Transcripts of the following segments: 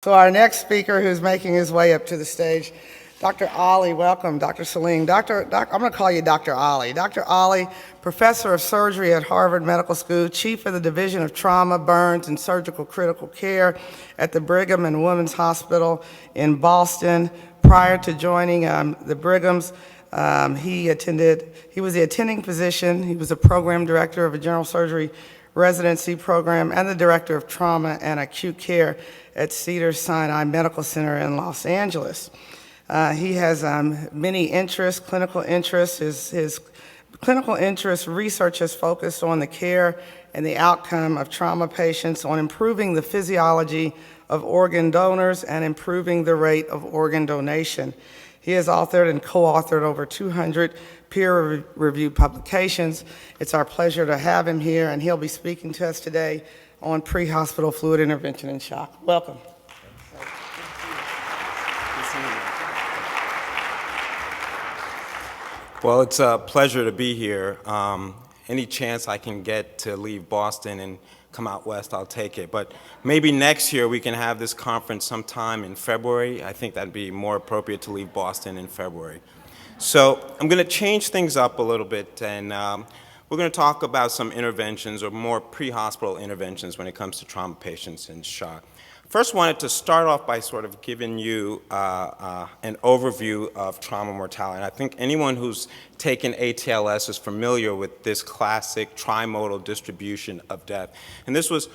So our next speaker, who's making his way up to the stage, Dr. Ali, welcome, Dr. Salim. I'm going to call you Dr. Ali. Dr. Ali, professor of surgery at Harvard Medical School, chief of the Division of Trauma, Burns, and Surgical Critical Care at the Brigham and Women's Hospital in Boston. Prior to joining the Brighams, he was the attending physician. He was a program director of a general surgery residency program and the director of trauma and acute care at Cedars-Sinai Medical Center in Los Angeles. He has many interests, clinical interests. His clinical interest research has focused on the care and the outcome of trauma patients, on improving the physiology of organ donors and improving the rate of organ donation. He has authored and co-authored over 200 peer-reviewed publications. It's our pleasure to have him here, and he'll be speaking to us today on prehospital fluid intervention and shock. Welcome. Well, it's a pleasure to be here. Any chance I can get to leave Boston and come out west, I'll take it. But maybe next year we can have this conference sometime in February. I think that'd be more appropriate to leave Boston in February. So I'm going to change things up a little bit, and we're going to talk about some interventions, or more pre-hospital interventions, when it comes to trauma patients in shock. First, wanted to start off by sort of giving you an overview of trauma mortality. And I think anyone who's taken ATLS is familiar with this classic trimodal distribution of death. And this was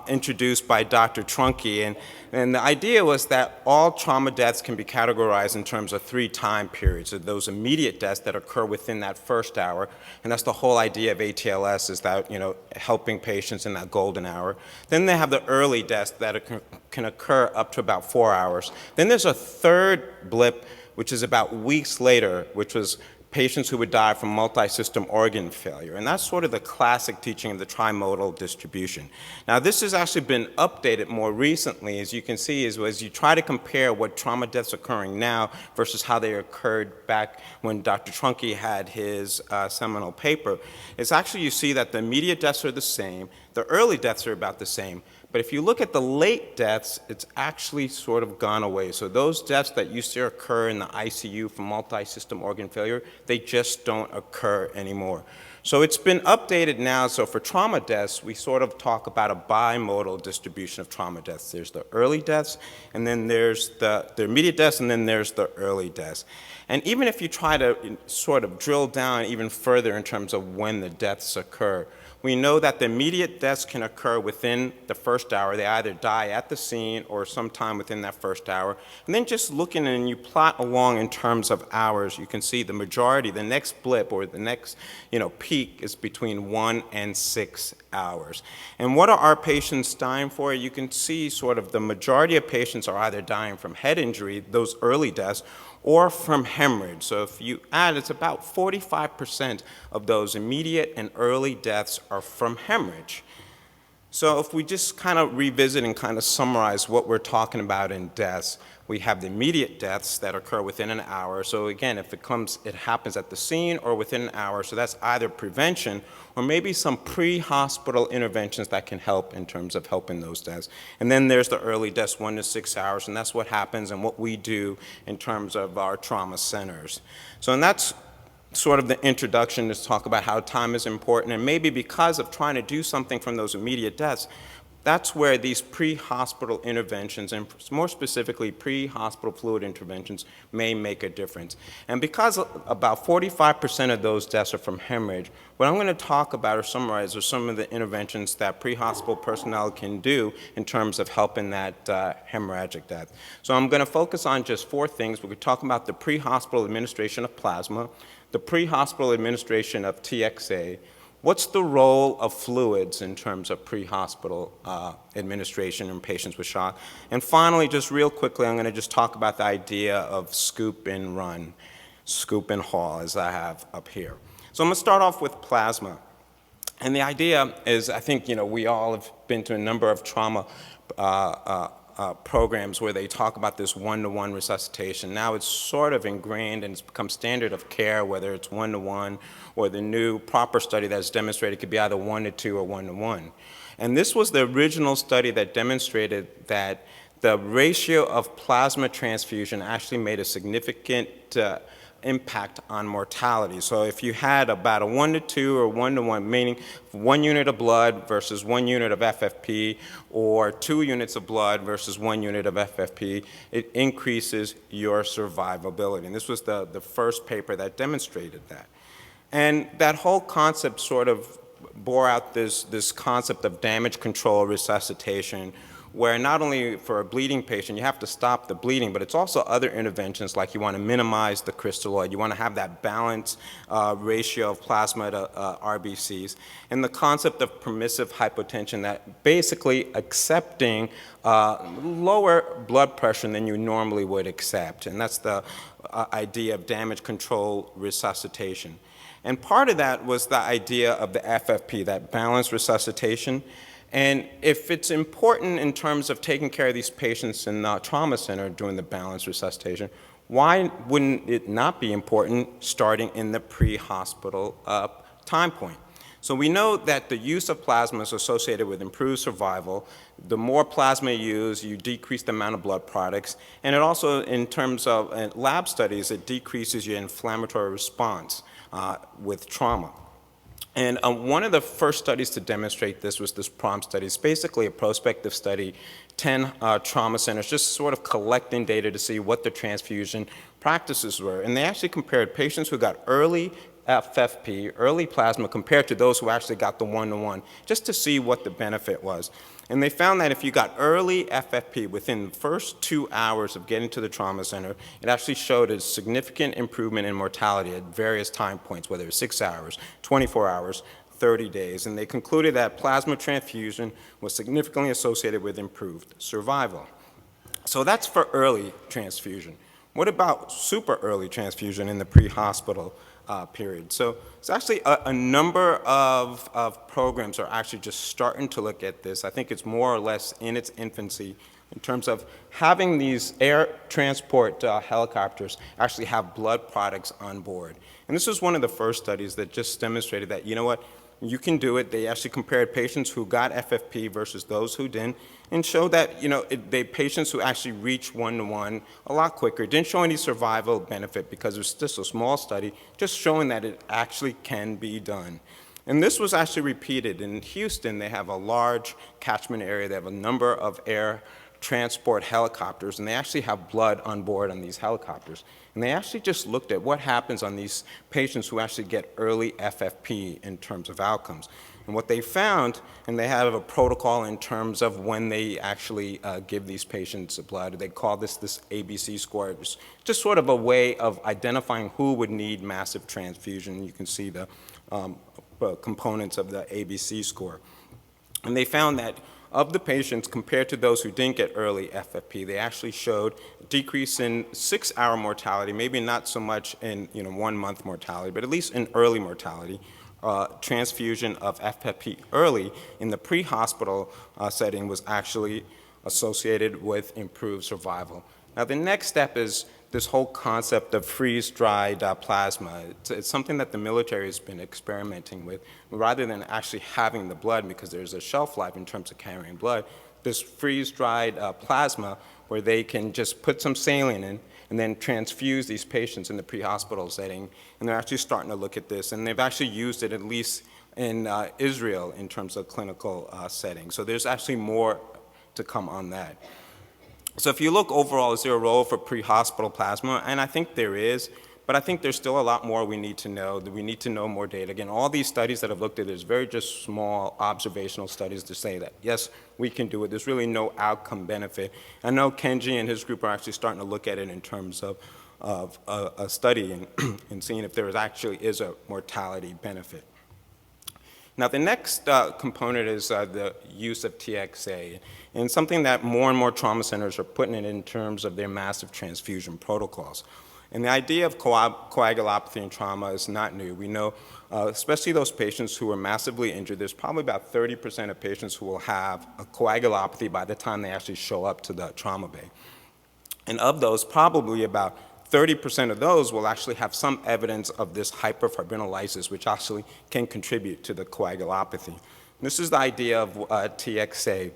introduced by Dr. Trunke, and the idea was that all trauma deaths can be categorized in terms of 3 time periods. So those immediate deaths that occur within that first hour, and that's the whole idea of ATLS, is that, helping patients in that golden hour. Then they have the early deaths that can occur up to about 4 hours. Then there's a third blip, which is about weeks later, which was patients who would die from multi-system organ failure. And that's sort of the classic teaching of the trimodal distribution. Now, this has actually been updated more recently, as you can see, as you try to compare what trauma deaths occurring now versus how they occurred back when Dr. Trunke had his seminal paper. It's actually, you see that the immediate deaths are the same, the early deaths are about the same, but if you look at the late deaths, it's actually sort of gone away. So those deaths that used to occur in the ICU from multi-system organ failure, they just don't occur anymore. So it's been updated now. So for trauma deaths, we sort of talk about a bimodal distribution of trauma deaths. There's the early deaths, and then there's the immediate deaths, and then there's the early deaths. And even if you try to sort of drill down even further in terms of when the deaths occur, we know that the immediate deaths can occur within the first hour. They either die at the scene or sometime within that first hour. And then just looking and you plot along in terms of hours, you can see the majority, the next blip or the next peak is between 1 and 6 hours. And what are our patients dying for? You can see sort of the majority of patients are either dying from head injury, those early deaths, or from hemorrhage. So if you add, it's about 45% of those immediate and early deaths are from hemorrhage. So if we just kind of revisit and kind of summarize what we're talking about in deaths, we have the immediate deaths that occur within an hour. So again, if it happens at the scene or within an hour, so that's either prevention or maybe some pre-hospital interventions that can help in terms of helping those deaths. And then there's the early deaths, 1 to 6 hours, and that's what happens and what we do in terms of our trauma centers. So, and that's sort of the introduction, to talk about how time is important, and maybe because of trying to do something from those immediate deaths, that's where these pre-hospital interventions, and more specifically pre-hospital fluid interventions, may make a difference. And because about 45% of those deaths are from hemorrhage, what I'm going to talk about or summarize are some of the interventions that pre-hospital personnel can do in terms of helping that hemorrhagic death. So I'm going to focus on just 4 things. We're going to talk about the pre-hospital administration of plasma, the pre-hospital administration of TXA, what's the role of fluids in terms of pre-hospital administration in patients with shock? And finally, just real quickly, I'm going to just talk about the idea of scoop and run, Schoop and Haul, as I have up here. So I'm going to start off with plasma. And the idea is, I think, we all have been to a number of trauma programs where they talk about this one-to-one resuscitation. Now it's sort of ingrained and it's become standard of care, whether it's one-to-one or the new proper study that's demonstrated could be either 1-to-2 or 1-to-1. And this was the original study that demonstrated that the ratio of plasma transfusion actually made a significant impact on mortality. So if you had about a 1-to-2 or 1-to-1, meaning 1 unit of blood versus 1 unit of FFP, or 2 units of blood versus 1 unit of FFP, it increases your survivability. And this was the first paper that demonstrated that. And that whole concept sort of bore out this concept of damage control resuscitation, where not only for a bleeding patient, you have to stop the bleeding, but it's also other interventions, like you want to minimize the crystalloid. You want to have that balanced ratio of plasma to RBCs. And the concept of permissive hypotension, that basically accepting lower blood pressure than you normally would accept. And that's the idea of damage control resuscitation. And part of that was the idea of the FFP, that balanced resuscitation. And if it's important in terms of taking care of these patients in the trauma center during the balanced resuscitation, why wouldn't it not be important starting in the pre-hospital time point? So we know that the use of plasma is associated with improved survival. The more plasma you use, you decrease the amount of blood products. And it also, in terms of lab studies, it decreases your inflammatory response with trauma. And one of the first studies to demonstrate this was this PROM study. It's basically a prospective study, 10 trauma centers, just sort of collecting data to see what the transfusion practices were. And they actually compared patients who got early FFP, early plasma, compared to those who actually got the 1-to-1, just to see what the benefit was. And they found that if you got early FFP within the first 2 hours of getting to the trauma center, it actually showed a significant improvement in mortality at various time points, whether it was 6 hours, 24 hours, 30 days. And they concluded that plasma transfusion was significantly associated with improved survival. So that's for early transfusion. What about super early transfusion in the pre-hospital period? So it's actually a number of programs are actually just starting to look at this. I think it's more or less in its infancy in terms of having these air transport helicopters actually have blood products on board. And this was one of the first studies that just demonstrated that, you know what, you can do it. They actually compared patients who got FFP versus those who didn't, and showed that, you know, patients who actually reached 1-to-1 a lot quicker. Didn't show any survival benefit because it was just a small study, just showing that it actually can be done. And this was actually repeated. In Houston, they have a large catchment area. They have a number of air transport helicopters, and they actually have blood on board on these helicopters. And they actually just looked at what happens on these patients who actually get early FFP in terms of outcomes. And what they found, and they have a protocol in terms of when they actually give these patients blood, they call this ABC score. It's just sort of a way of identifying who would need massive transfusion. You can see the components of the ABC score. And they found that of the patients, compared to those who didn't get early FFP, they actually showed a decrease in 6-hour mortality, maybe not so much in 1-month mortality, but at least in early mortality. Transfusion of FFP early in the pre-hospital setting was actually associated with improved survival. Now the next step is this whole concept of freeze-dried plasma. It's something that the military has been experimenting with. Rather than actually having the blood, because there's a shelf life in terms of carrying blood, this freeze-dried plasma where they can just put some saline in and then transfuse these patients in the pre-hospital setting. And they're actually starting to look at this, and they've actually used it at least in Israel in terms of clinical settings. So there's actually more to come on that. So if you look overall, is there a role for pre-hospital plasma? And I think there is, but I think there's still a lot more we need to know. We need to know more data. Again, all these studies that have looked at it is very just small observational studies to say that, yes, we can do it. There's really no outcome benefit. I know Kenji and his group are actually starting to look at it in terms of a study and seeing if there actually is a mortality benefit. Now, the next component is the use of TXA, and something that more and more trauma centers are putting in terms of their massive transfusion protocols. And the idea of coagulopathy and trauma is not new. We know, especially those patients who are massively injured, there's probably about 30% of patients who will have a coagulopathy by the time they actually show up to the trauma bay. And of those, probably about 30% of those will actually have some evidence of this hyperfibrinolysis, which actually can contribute to the coagulopathy. This is the idea of TXA.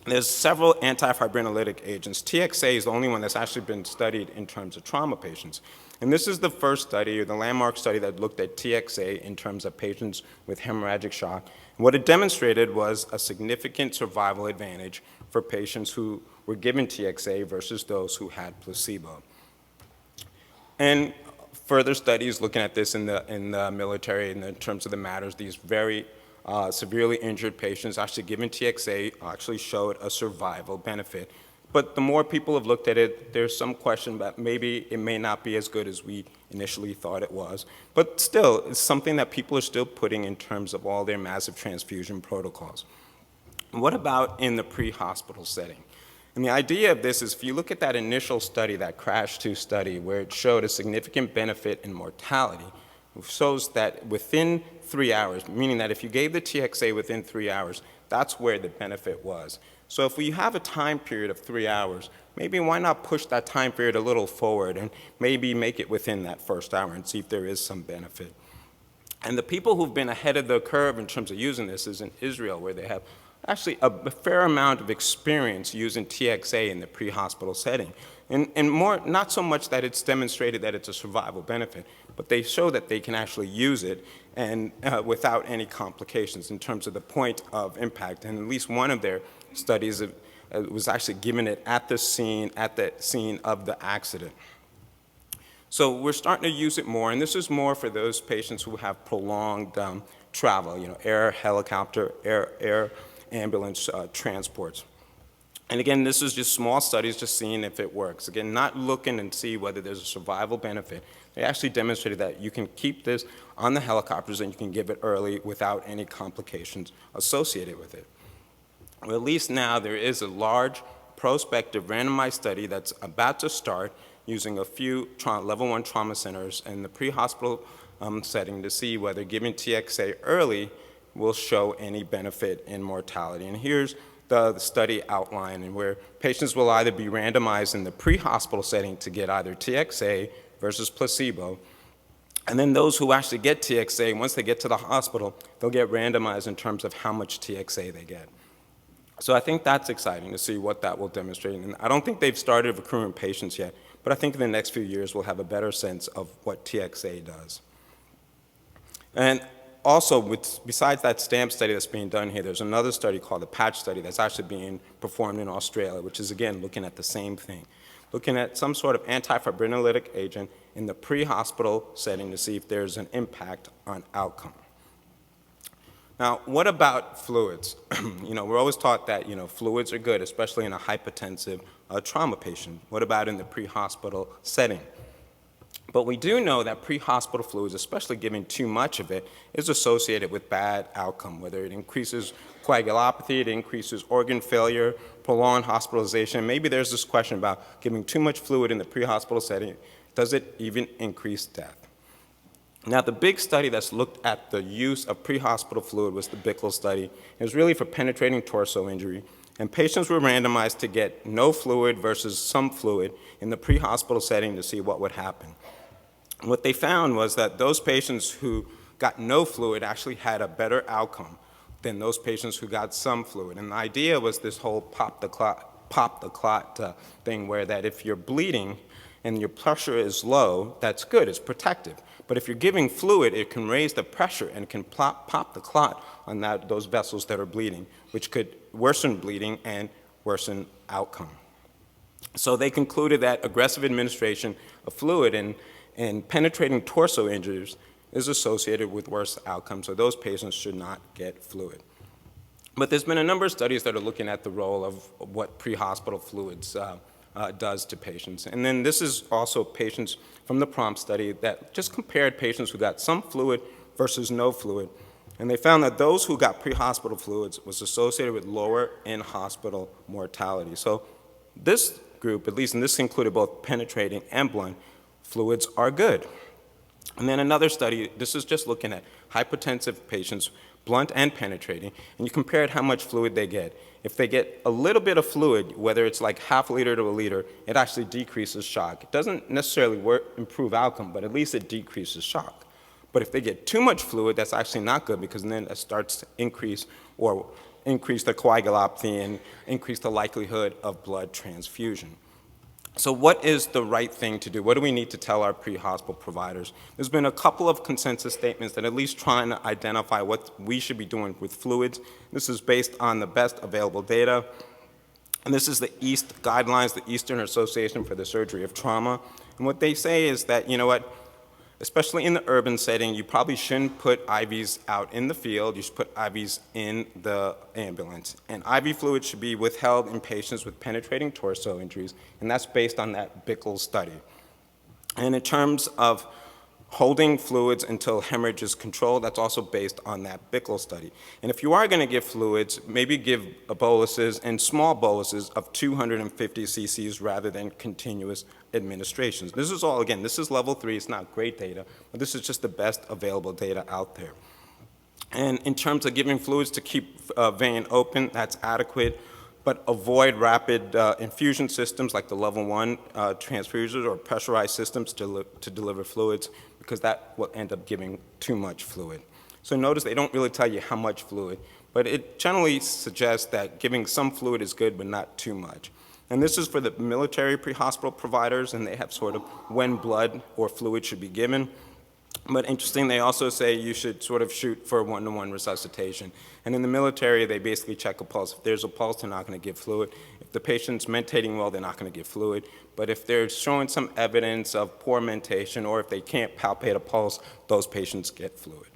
There's several antifibrinolytic agents. TXA is the only one that's actually been studied in terms of trauma patients. And this is the first study, or the landmark study, that looked at TXA in terms of patients with hemorrhagic shock. And what it demonstrated was a significant survival advantage for patients who were given TXA versus those who had placebo. And further studies looking at this in the military in terms of the matters, these very severely injured patients actually given TXA actually showed a survival benefit. But the more people have looked at it, there's some question that maybe it may not be as good as we initially thought it was. But still, it's something that people are still putting in terms of all their massive transfusion protocols. What about in the pre-hospital setting? And the idea of this is, if you look at that initial study, that CRASH-2 study, where it showed a significant benefit in mortality, it shows that within 3 hours, meaning that if you gave the TXA within 3 hours, that's where the benefit was. So if we have a time period of 3 hours, maybe why not push that time period a little forward and maybe make it within that first hour and see if there is some benefit. And the people who've been ahead of the curve in terms of using this is in Israel, where they have actually a fair amount of experience using TXA in the pre-hospital setting. And more, not so much that it's demonstrated that it's a survival benefit, but they show that they can actually use it and without any complications in terms of the point of impact. And at least one of their studies was actually given it at the scene of the accident. So we're starting to use it more, and this is more for those patients who have prolonged travel, air, helicopter, air ambulance transports. And again, this is just small studies, just seeing if it works. Again, not looking and see whether there's a survival benefit. They actually demonstrated that you can keep this on the helicopters and you can give it early without any complications associated with it. Well, at least now there is a large prospective randomized study that's about to start using a few level 1 trauma centers in the pre-hospital setting to see whether giving TXA early will show any benefit in mortality. And here's the study outline, and where patients will either be randomized in the pre-hospital setting to get either TXA versus placebo, and then those who actually get TXA, once they get to the hospital, they'll get randomized in terms of how much TXA they get. So I think that's exciting to see what that will demonstrate. And I don't think they've started recruiting patients yet, but I think in the next few years we'll have a better sense of what TXA does. And also, besides that STAMP study that's being done here, there's another study called the PATCH study that's actually being performed in Australia, which is, again, looking at the same thing, looking at some sort of antifibrinolytic agent in the pre-hospital setting to see if there's an impact on outcome. Now, what about fluids? We're always taught that, fluids are good, especially in a hypertensive trauma patient. What about in the pre-hospital setting? But we do know that pre-hospital fluids, especially giving too much of it, is associated with bad outcome, whether it increases coagulopathy, it increases organ failure, prolonged hospitalization. Maybe there's this question about giving too much fluid in the pre-hospital setting. Does it even increase death? Now, the big study that's looked at the use of pre-hospital fluid was the Bickle study. It was really for penetrating torso injury. And patients were randomized to get no fluid versus some fluid in the pre-hospital setting to see what would happen. What they found was that those patients who got no fluid actually had a better outcome than those patients who got some fluid. And the idea was this whole pop the clot thing, where that if you're bleeding and your pressure is low, that's good, it's protective. But if you're giving fluid, it can raise the pressure and can pop the clot on those vessels that are bleeding, which could worsen bleeding and worsen outcome. So they concluded that aggressive administration of fluid and penetrating torso injuries is associated with worse outcomes, so those patients should not get fluid. But there's been a number of studies that are looking at the role of what pre-hospital fluids does to patients. And then this is also patients from the PROMPT study that just compared patients who got some fluid versus no fluid. And they found that those who got pre-hospital fluids was associated with lower in-hospital mortality. So this group, at least, and this included both penetrating and blunt, fluids are good. And then another study, this is just looking at hypertensive patients, blunt and penetrating, and you compared how much fluid they get. If they get a little bit of fluid, whether it's like half a liter to a liter, it actually decreases shock. It doesn't necessarily improve outcome, but at least it decreases shock. But if they get too much fluid, that's actually not good, because then it starts to increase or increase the coagulopathy and increase the likelihood of blood transfusion. So what is the right thing to do? What do we need to tell our pre-hospital providers? There's been a couple of consensus statements that at least trying to identify what we should be doing with fluids. This is based on the best available data. And this is the EAST guidelines, the Eastern Association for the Surgery of Trauma. And what they say is that, you know what, especially in the urban setting, you probably shouldn't put IVs out in the field. You should put IVs in the ambulance. And IV fluid should be withheld in patients with penetrating torso injuries, and that's based on that Bickle study. And in terms of holding fluids until hemorrhage is controlled, that's also based on that Bickle study. And if you are going to give fluids, maybe give boluses and small boluses of 250 cc's rather than continuous administrations. This is all, again, this is level 3. It's not great data, but this is just the best available data out there. And in terms of giving fluids to keep vein open, that's adequate, but avoid rapid infusion systems like the level 1 transfusions or pressurized systems to deliver fluids, because that will end up giving too much fluid. So notice they don't really tell you how much fluid, but it generally suggests that giving some fluid is good, but not too much. And this is for the military pre-hospital providers, and they have sort of when blood or fluid should be given. But interesting, they also say you should sort of shoot for one-to-one resuscitation. And in the military, they basically check a pulse. If there's a pulse, they're not going to give fluid. If the patient's mentating well, they're not going to give fluid. But if they're showing some evidence of poor mentation, or if they can't palpate a pulse, those patients get fluid.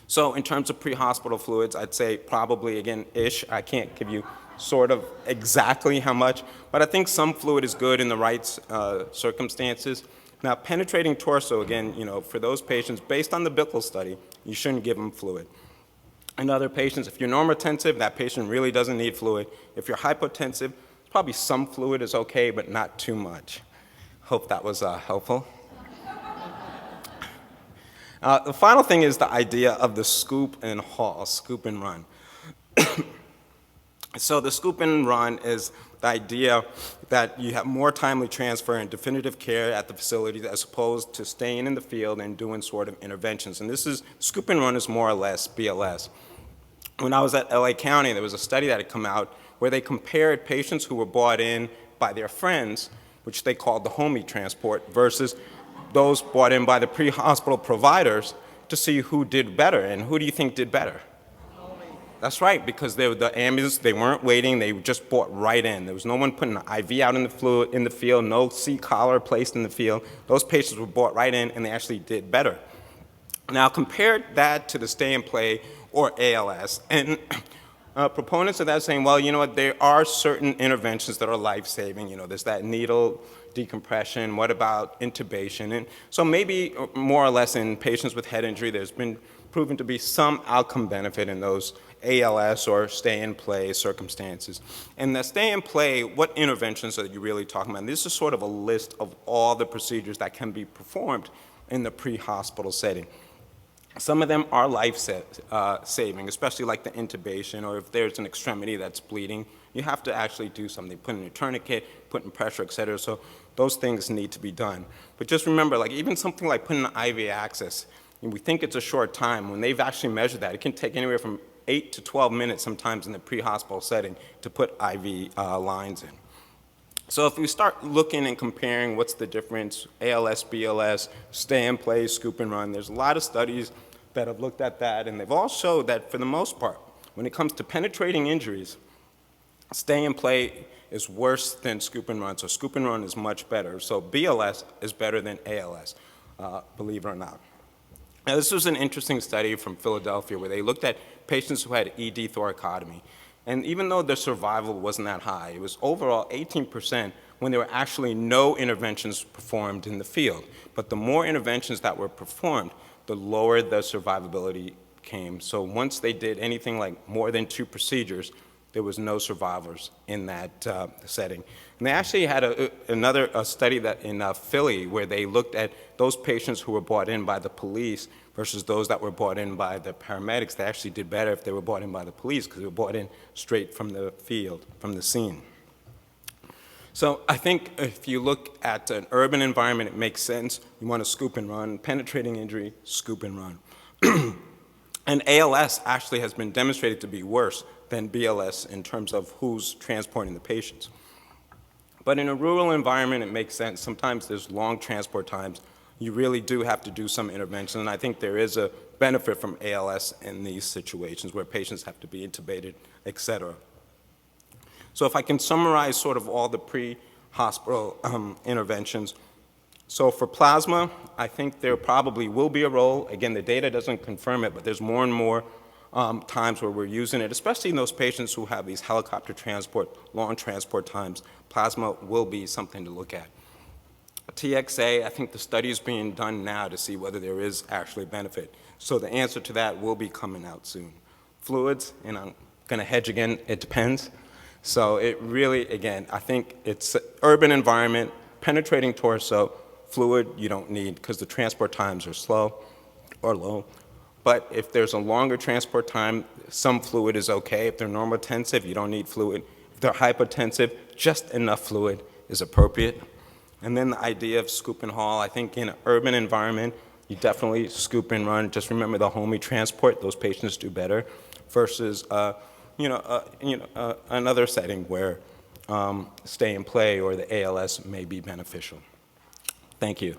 So in terms of pre-hospital fluids, I'd say probably, again, ish. I can't give you sort of exactly how much, but I think some fluid is good in the right circumstances. Now, penetrating torso, again, you know, for those patients, based on the Bickle study, you shouldn't give them fluid. In other patients, if you're normotensive, that patient really doesn't need fluid. If you're hypotensive, probably some fluid is okay, but not too much. Hope that was helpful. The final thing is the idea of the Schoop and Haul, scoop and run. So the scoop and run is the idea that you have more timely transfer and definitive care at the facility as opposed to staying in the field and doing sort of interventions. And this is, scoop and run is more or less BLS. When I was at LA County, there was a study that had come out where they compared patients who were brought in by their friends, which they called the homie transport, versus those brought in by the pre-hospital providers to see who did better. And who do you think did better? That's right, because they were the ambulance, they weren't waiting, they just brought right in. There was no one putting an IV out in the field, no seat collar placed in the field. Those patients were brought right in, and they actually did better. Now, compare that to the stay and play or ALS, and proponents of that saying, well, you know what, there are certain interventions that are life-saving. You know, there's that needle decompression, what about intubation? And so maybe more or less in patients with head injury, there's been proven to be some outcome benefit in those ALS or stay-and-play circumstances. And the stay-and-play, what interventions are you really talking about? And this is sort of a list of all the procedures that can be performed in the pre-hospital setting. Some of them are life-saving, especially like the intubation, or if there's an extremity that's bleeding, you have to actually do something, put in a tourniquet, put in pressure, et cetera. So those things need to be done. But just remember, like even something like putting an IV access, and we think it's a short time. When they've actually measured that, it can take anywhere from 8 to 12 minutes sometimes in the pre-hospital setting to put IV lines in. So if we start looking and comparing what's the difference, ALS, BLS, stay and play, scoop and run, there's a lot of studies that have looked at that, and they've all showed that for the most part, when it comes to penetrating injuries, stay and play is worse than scoop and run. So scoop and run is much better. So BLS is better than ALS, believe it or not. Now, this was an interesting study from Philadelphia where they looked at patients who had ED thoracotomy. And even though their survival wasn't that high, it was overall 18% when there were actually no interventions performed in the field. But the more interventions that were performed, the lower the survivability came. So once they did anything like more than 2 procedures, there was no survivors in that setting. And they actually had another study that in Philly where they looked at those patients who were brought in by the police versus those that were brought in by the paramedics. They actually did better if they were brought in by the police because they were brought in straight from the field, from the scene. So I think if you look at an urban environment, it makes sense. You want to scoop and run. Penetrating injury, scoop and run. And ALS actually has been demonstrated to be worse than BLS in terms of who's transporting the patients. But in a rural environment, it makes sense. Sometimes there's long transport times. You really do have to do some intervention, and I think there is a benefit from ALS in these situations where patients have to be intubated, et cetera. So if I can summarize sort of all the pre-hospital interventions. So for plasma, I think there probably will be a role. Again, the data doesn't confirm it, but there's more and more times where we're using it, especially in those patients who have these helicopter transport, long transport times. Plasma will be something to look at. TXA, I think the study is being done now to see whether there is actually benefit. So the answer to that will be coming out soon. Fluids, and I'm going to hedge again, it depends. So it really, again, I think it's urban environment, penetrating torso, fluid you don't need because the transport times are slow or low. But if there's a longer transport time, some fluid is okay. If they're normotensive, you don't need fluid. If they're hypotensive, just enough fluid is appropriate. And then the idea of scoop and haul, I think in an urban environment, you definitely scoop and run. Just remember the homey transport, those patients do better, versus another setting where stay and play or the ALS may be beneficial. Thank you.